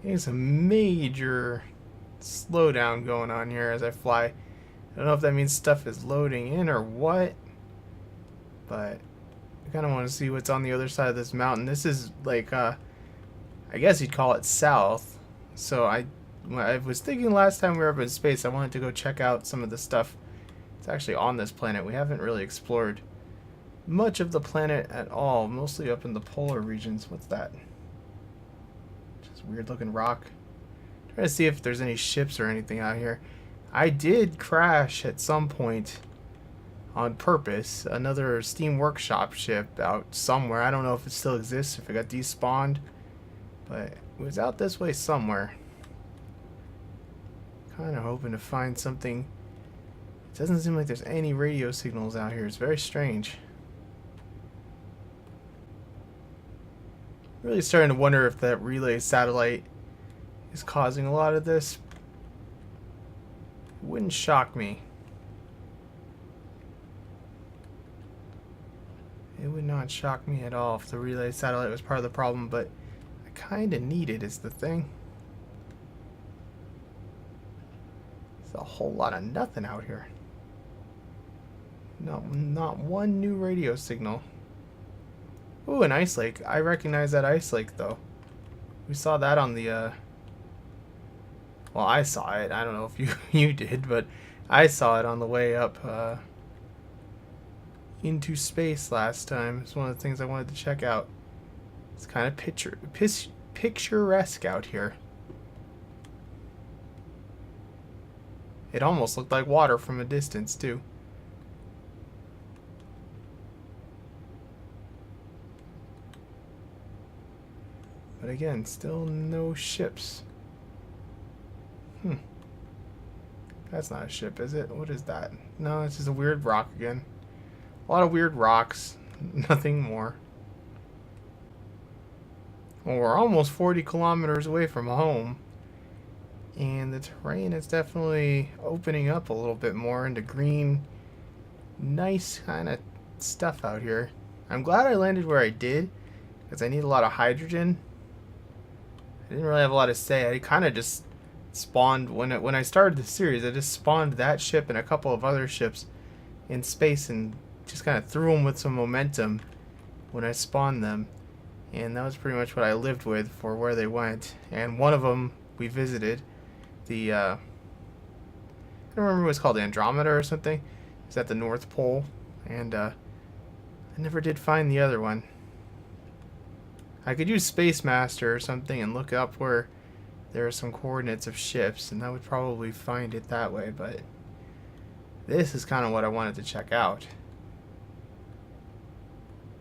There's a major slowdown going on here as I fly. I don't know if that means stuff is loading in or what, but I kind of want to see what's on the other side of this mountain. This is like, I guess you'd call it south. So I was thinking last time we were up in space, I wanted to go check out some of the stuff that's actually on this planet. We haven't really explored much of the planet at all, mostly up in the polar regions. What's that? Just weird looking rock. Trying to see if there's any ships or anything out here. I did crash at some point on purpose another Steam Workshop ship out somewhere. I don't know if it still exists, if it got despawned, but it was out this way somewhere. Kind of hoping to find something. It doesn't seem like there's any radio signals out here. It's very strange. Really starting to wonder if that relay satellite is causing a lot of this. It wouldn't shock me. It would not shock me at all if the relay satellite was part of the problem, but I kind of need it is the thing. There's a whole lot of nothing out here. Not one new radio signal. Ooh, an ice lake. I recognize that ice lake, though. We saw that on the, well, I saw it. I don't know if you did, but I saw it on the way up, into space last time. It's one of the things I wanted to check out. It's kind of picturesque out here. It almost looked like water from a distance, too. But again, still no ships. That's not a ship, is it? What is that? No, it's just a weird rock again. A lot of weird rocks. Nothing more. Well, we're almost 40 kilometers away from home. And the terrain is definitely opening up a little bit more into green, nice kind of stuff out here. I'm glad I landed where I did, because I need a lot of hydrogen. I didn't really have a lot to say. I kind of just spawned, when I started the series, I just spawned that ship and a couple of other ships in space and just kind of threw them with some momentum when I spawned them. And that was pretty much what I lived with for where they went. And one of them we visited, the, I don't remember what it's called, Andromeda or something. It's at the North Pole. And I never did find the other one. I could use Space Master or something and look up where there are some coordinates of ships, and I would probably find it that way, but this is kind of what I wanted to check out.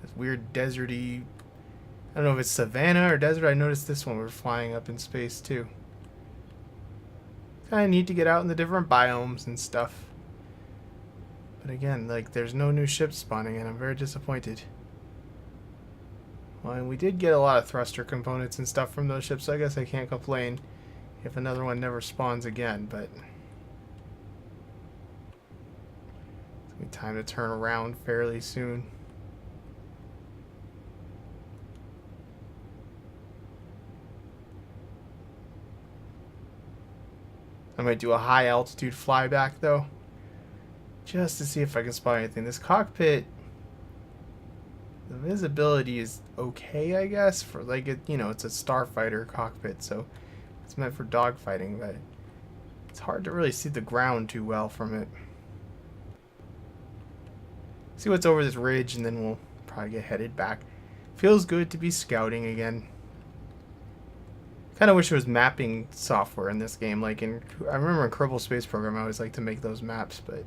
This weird deserty, I don't know if it's savanna or desert. I noticed this one we were flying up in space too. Kind of neat to get out in the different biomes and stuff. But again, like, there's no new ships spawning and I'm very disappointed. Well, and we did get a lot of thruster components and stuff from those ships, so I guess I can't complain if another one never spawns again, but it's gonna be time to turn around fairly soon. I might do a high altitude flyback though, just to see if I can spot anything. This cockpit, the visibility is okay, I guess, for like it, you know, it's a starfighter cockpit, so it's meant for dogfighting, but it's hard to really see the ground too well from it. See what's over this ridge, and then we'll probably get headed back. Feels good to be scouting again. Kind of wish there was mapping software in this game. Like I remember in Kerbal Space Program, I always like to make those maps, but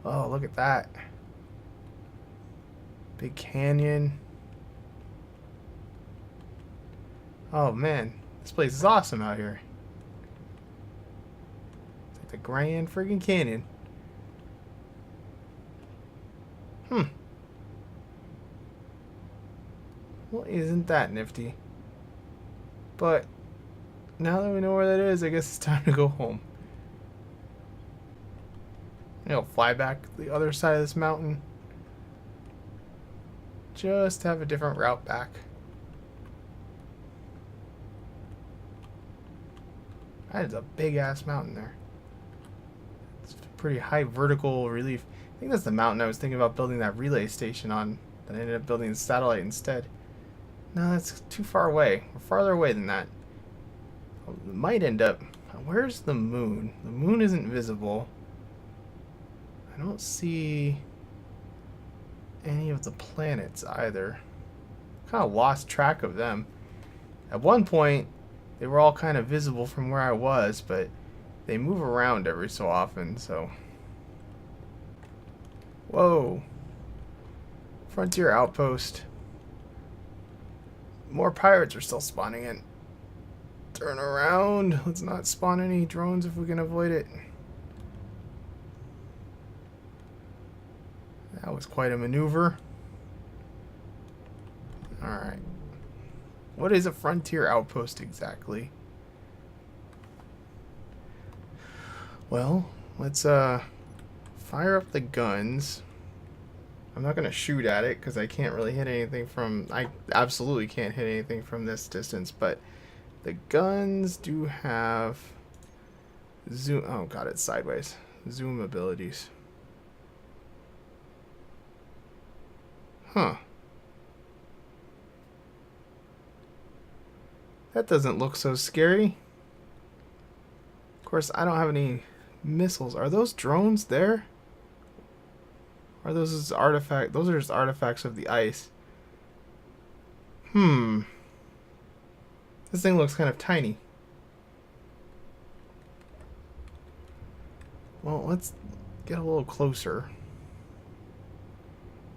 oh, look at that. Big canyon. Oh man, this place is awesome out here. It's like the Grand friggin' Canyon. Well, isn't that nifty? But now that we know where that is, I guess it's time to go home. I'll fly back the other side of this mountain. Just have a different route back. That is a big ass mountain there. It's pretty high vertical relief. I think that's the mountain I was thinking about building that relay station on. That I ended up building the satellite instead. No, that's too far away. We're farther away than that. It might end up... Where's the moon? The moon isn't visible. I don't see any of the planets either. Kind of lost track of them. At one point, they were all kind of visible from where I was, but they move around every so often, so... Whoa. Frontier Outpost. More pirates are still spawning in. Turn around. Let's not spawn any drones if we can avoid it. That was quite a maneuver. Alright. What is a frontier outpost exactly? Well, let's fire up the guns. I'm not going to shoot at it because I can't really hit anything from... I absolutely can't hit anything from this distance, but the guns do have zoom... Oh god, it's sideways. Zoom abilities. Huh. That doesn't look so scary. Of course, I don't have any missiles. Are those drones there? Are those just artifact? Those are just artifacts of the ice. This thing looks kind of tiny. Well, let's get a little closer.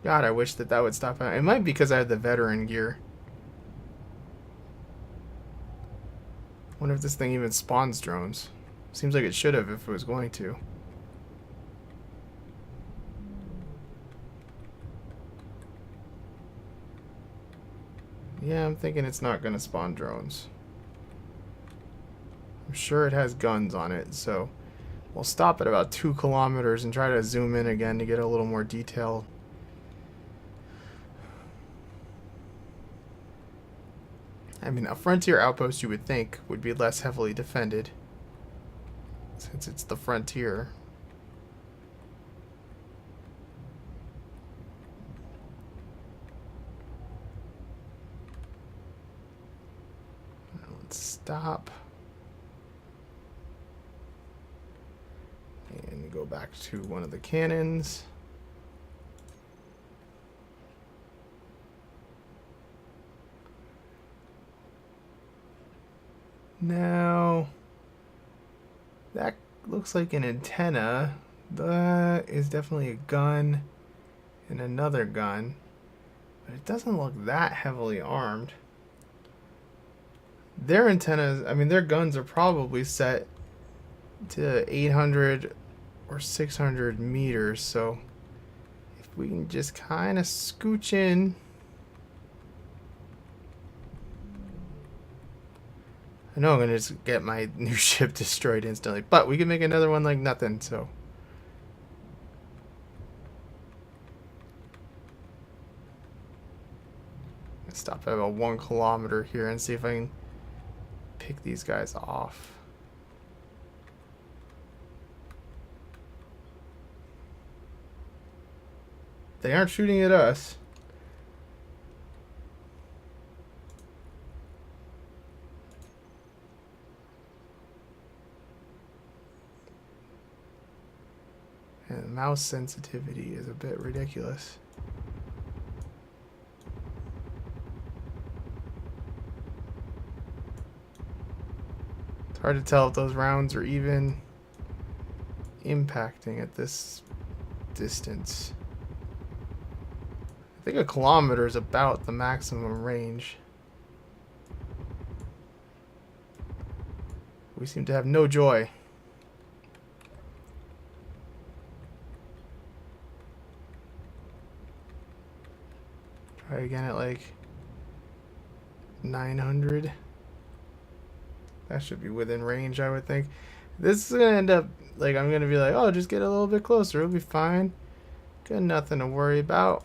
God, I wish that would stop. It might be because I have the veteran gear. Wonder if this thing even spawns drones. Seems like it should have if it was going to. Yeah, I'm thinking it's not going to spawn drones. I'm sure it has guns on it, so we'll stop at about 2 kilometers and try to zoom in again to get a little more detail. I mean, a frontier outpost, you would think, would be less heavily defended, since it's the frontier. Let's stop. And go back to one of the cannons. Now, that looks like an antenna. That is definitely a gun and another gun. But it doesn't look that heavily armed. Their antennas, I mean, their guns are probably set to 800 or 600 meters. So, if we can just kind of scooch in. I know I'm going to just get my new ship destroyed instantly, but we can make another one like nothing, so. Let's stop at about 1 kilometer here and see if I can pick these guys off. They aren't shooting at us. And mouse sensitivity is a bit ridiculous. It's hard to tell if those rounds are even impacting at this distance. I think 1 kilometer is about the maximum range. We seem to have no joy. Try again at like 900. That should be within range, I would think. This is gonna end up like I'm gonna be like, oh, just get a little bit closer, it'll be fine. Got nothing to worry about.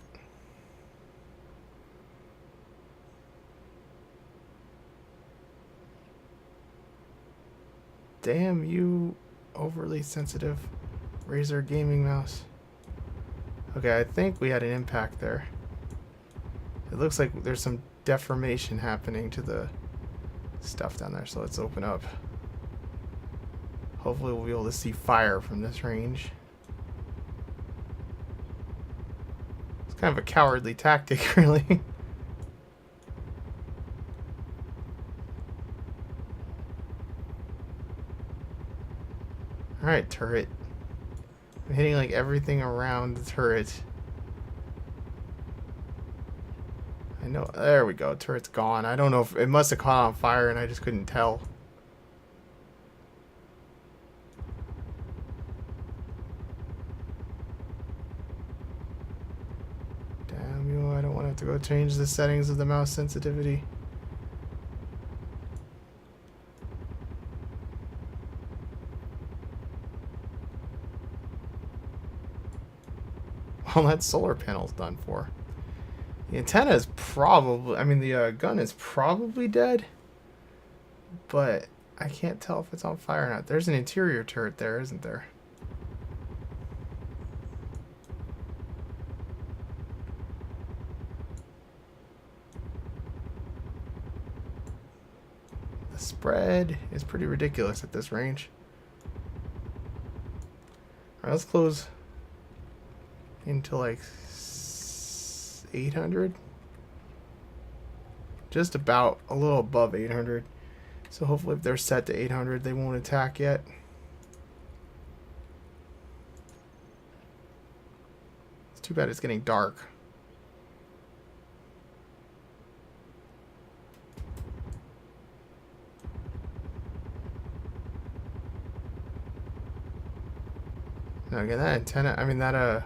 Damn you, overly sensitive Razer gaming mouse. Okay, I think we had an impact there. It looks like there's some deformation happening to the stuff down there, so let's open up. Hopefully we'll be able to see fire from this range. It's kind of a cowardly tactic, really. Alright, turret. I'm hitting like everything around the turret. I know, there we go, turret's gone. I don't know if, it must have caught on fire and I just couldn't tell. Damn you, I don't want to have to go change the settings of the mouse sensitivity. Well, that solar panel's done for. The antenna is probably, I mean, the gun is probably dead, but I can't tell if it's on fire or not. There's an interior turret there, isn't there? The spread is pretty ridiculous at this range. Alright, let's close into like 800. Just about a little above 800. So hopefully if they're set to 800 they won't attack yet. It's too bad it's getting dark. Now again, that antenna, I mean that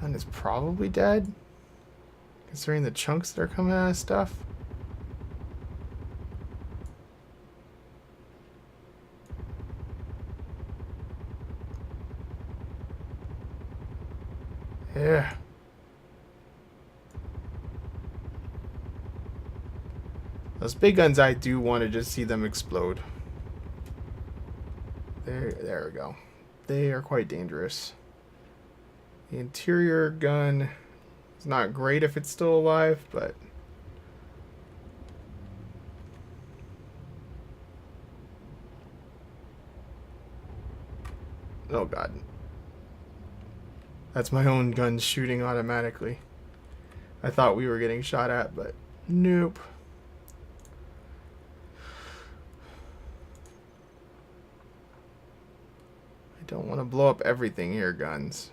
gun is probably dead, considering the chunks that are coming out of stuff. Yeah. Those big guns, I do want to just see them explode. There we go. They are quite dangerous. The interior gun is not great if it's still alive, but oh god. That's my own gun shooting automatically. I thought we were getting shot at, but nope. I don't want to blow up everything here, guns.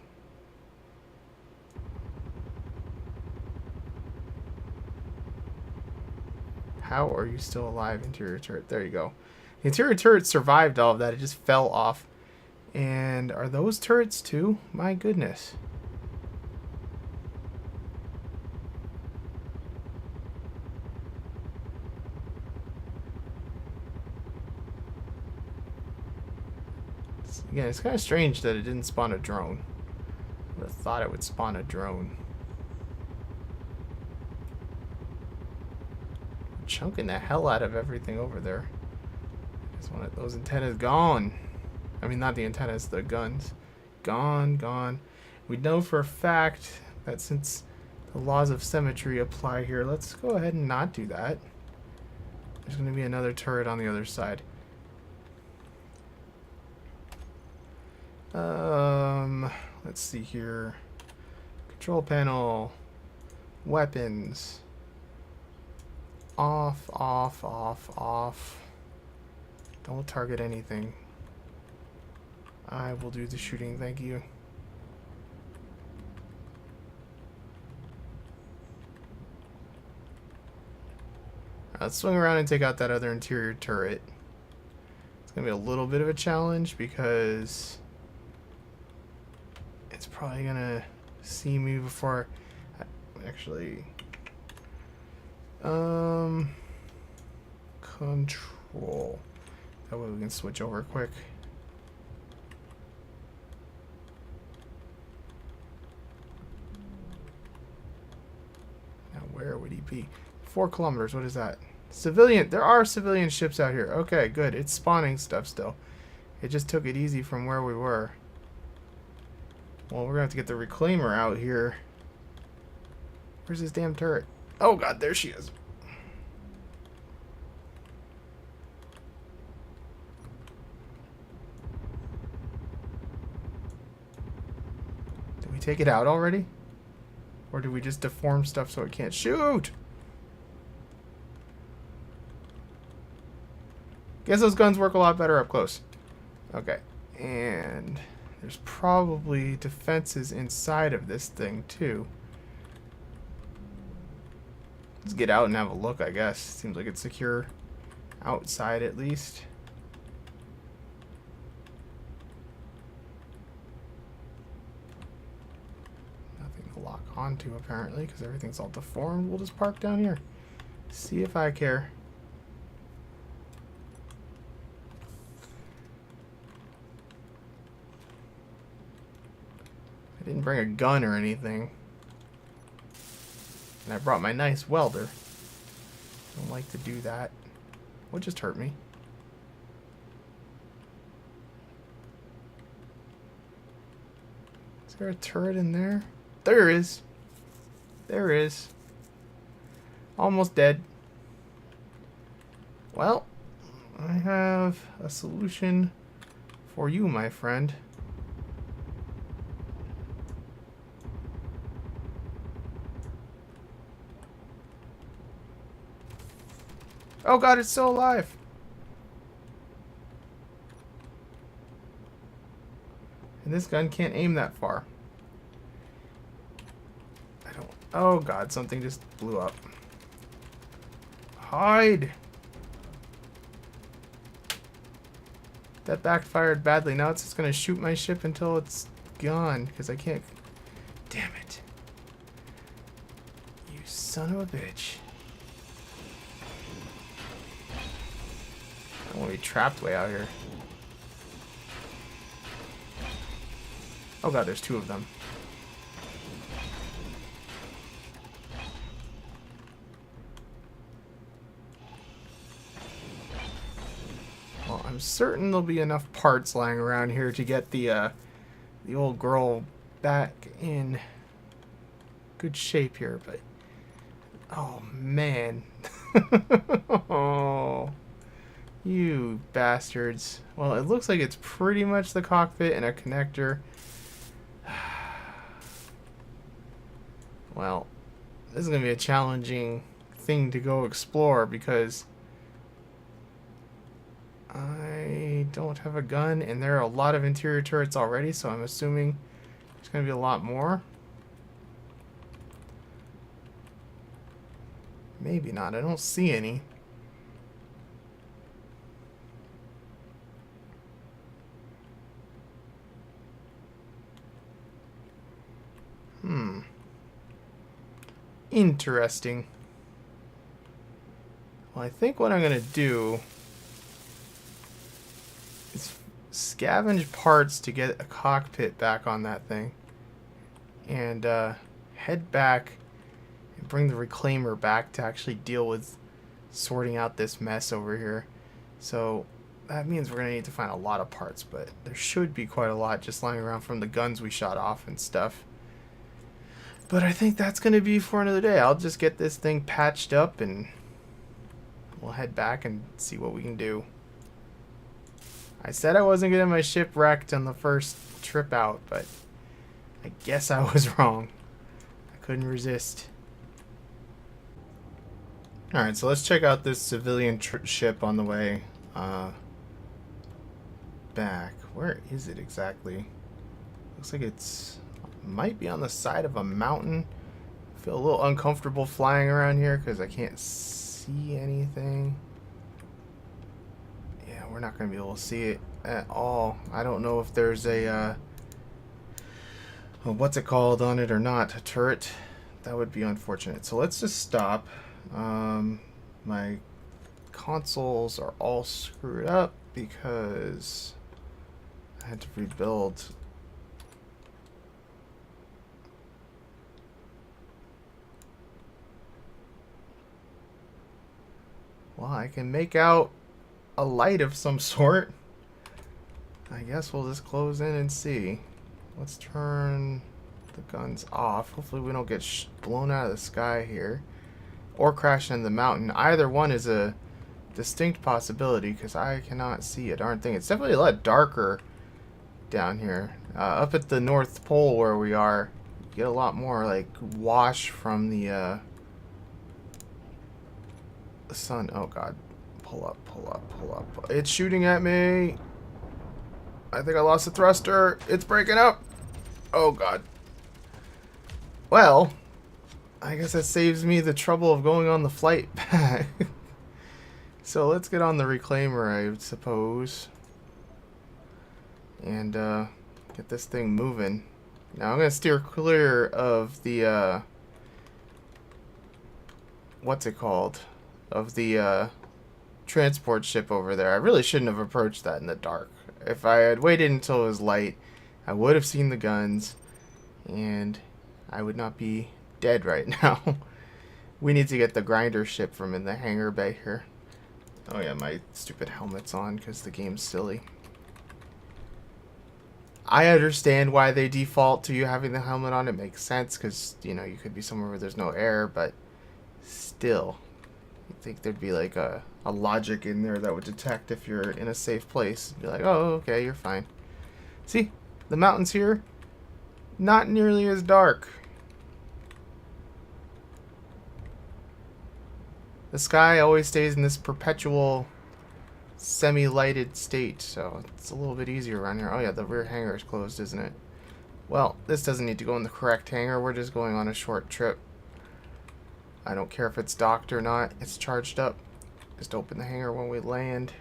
How are you still alive, interior turret? There you go. The interior turret survived all of that. It just fell off. And are those turrets too? My goodness. Again, it's kind of strange that it didn't spawn a drone. I would have thought it would spawn a drone. Chunking the hell out of everything over there. Just want those antennas gone. I mean, not the antennas, the guns. Gone, gone. We know for a fact that since the laws of symmetry apply here, let's go ahead and not do that. There's going to be another turret on the other side. Let's see here. Control panel. Weapons. Off, off, off, off. Don't target anything. I will do the shooting, thank you. Let's swing around and take out that other interior turret. It's going to be a little bit of a challenge because it's probably going to see me before I actually... Control. That way we can switch over quick. Now where would he be? 4 kilometers, what is that? Civilian. There are civilian ships out here. Okay, good. It's spawning stuff still. It just took it easy from where we were. Well, we're going to have to get the reclaimer out here. Where's this damn turret? Oh, God, there she is. Did we take it out already? Or did we just deform stuff so it can't shoot? Guess those guns work a lot better up close. Okay. And there's probably defenses inside of this thing, too. Let's get out and have a look, I guess. Seems like it's secure outside, at least. Nothing to lock onto, apparently, because everything's all deformed. We'll just park down here. See if I care. I didn't bring a gun or anything. And I brought my nice welder. Don't like to do that. What just hurt me? Is there a turret in there? There is. There is. Almost dead. Well, I have a solution for you, my friend. Oh God, it's still alive. And this gun can't aim that far. I don't... Oh God, something just blew up. Hide! That backfired badly. Now it's just gonna shoot my ship until it's gone, because I can't... Damn it. You son of a bitch. I don't want to be trapped way out here. Oh God, there's two of them. Well, I'm certain there'll be enough parts lying around here to get the old girl back in good shape here, but oh man. Oh. You bastards. Well, it looks like it's pretty much the cockpit and a connector. Well, this is going to be a challenging thing to go explore because I don't have a gun and there are a lot of interior turrets already, so I'm assuming there's going to be a lot more. Maybe not. I don't see any. Interesting. Well, I think what I'm going to do is scavenge parts to get a cockpit back on that thing. And head back and bring the reclaimer back to actually deal with sorting out this mess over here. So that means we're going to need to find a lot of parts, but there should be quite a lot just lying around from the guns we shot off and stuff. But I think that's going to be for another day. I'll just get this thing patched up and we'll head back and see what we can do. I said I wasn't getting my ship wrecked on the first trip out, but I guess I was wrong. I couldn't resist. Alright, so let's check out this civilian ship on the way back. Where is it exactly? Looks like it's... might be on the side of a mountain. I feel a little uncomfortable flying around here because I can't see anything. Yeah, we're not going to be able to see it at all. I don't know if there's a what's it called on it or not, a turret. That would be unfortunate. So let's just stop. My consoles are all screwed up because I had to rebuild. Well, I can make out a light of some sort. I guess we'll just close in and see. Let's turn the guns off. Hopefully we don't get blown out of the sky here. Or crash in the mountain. Either one is a distinct possibility because I cannot see a darn thing. It's definitely a lot darker down here. Up at the North Pole where we are, you get a lot more like wash from the sun. Oh god. Pull up, pull up, pull up. It's shooting at me. I think I lost the thruster. It's breaking up. Oh god. Well, I guess that saves me the trouble of going on the flight back. So let's get on the reclaimer, I suppose. And get this thing moving. Now I'm going to steer clear of the, what's it called? Of the transport ship over there. I really shouldn't have approached that in the dark. If I had waited until it was light, I would have seen the guns, and I would not be dead right now. We need to get the grinder ship from in the hangar bay here. Oh yeah, my stupid helmet's on because the game's silly. I understand why they default to you having the helmet on. It makes sense because, you know, you could be somewhere where there's no air, but still, you'd think there'd be like a logic in there that would detect if you're in a safe place. Be like, oh, okay, you're fine. See, the mountains here, not nearly as dark. The sky always stays in this perpetual semi-lighted state, so it's a little bit easier around here. Oh yeah, the rear hangar is closed, isn't it? Well, this doesn't need to go in the correct hangar. We're just going on a short trip. I don't care if it's docked or not. It's charged up. Just open the hangar when we land.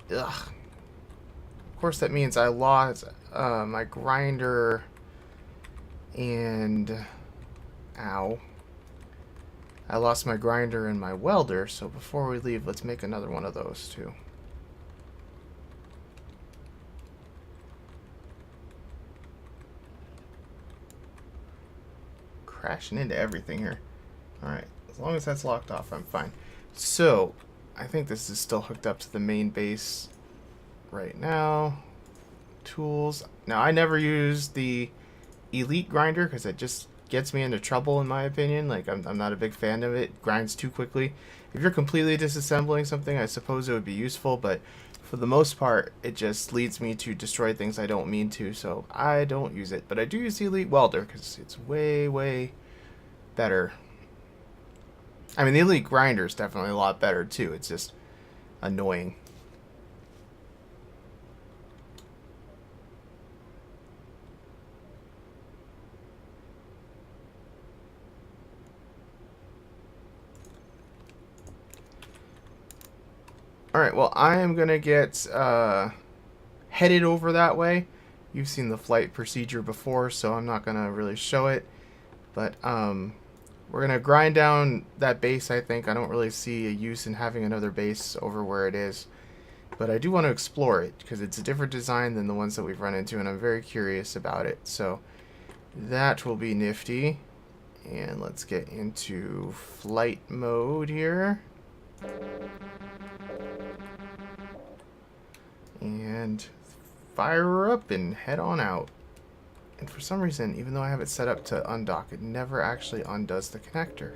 Ugh. Of course that means I lost my grinder and... Ow. I lost my grinder and my welder, so before we leave, let's make another one of those too. Crashing into everything here. Alright, as long as that's locked off, I'm fine. So, I think this is still hooked up to the main base right now. Tools. Now, I never use the Elite grinder because it just gets me into trouble, in my opinion. Like, I'm not a big fan of it. It grinds too quickly. If you're completely disassembling something, I suppose it would be useful, but for the most part, it just leads me to destroy things I don't mean to, so I don't use it. But I do use the Elite welder because it's way, way better. I mean, the Elite grinder is definitely a lot better, too. It's just annoying. Alright, well, I am going to get headed over that way. You've seen the flight procedure before, so I'm not going to really show it. But we're going to grind down that base, I think. I don't really see a use in having another base over where it is. But I do want to explore it, because it's a different design than the ones that we've run into, and I'm very curious about it. So that will be nifty. And let's get into flight mode here. And fire her up and head on out. And for some reason, even though I have it set up to undock, it never actually undoes the connector.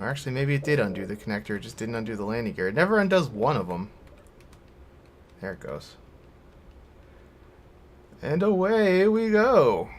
Or actually, maybe it did undo the connector, it just didn't undo the landing gear. It never undoes one of them. There it goes. And away we go.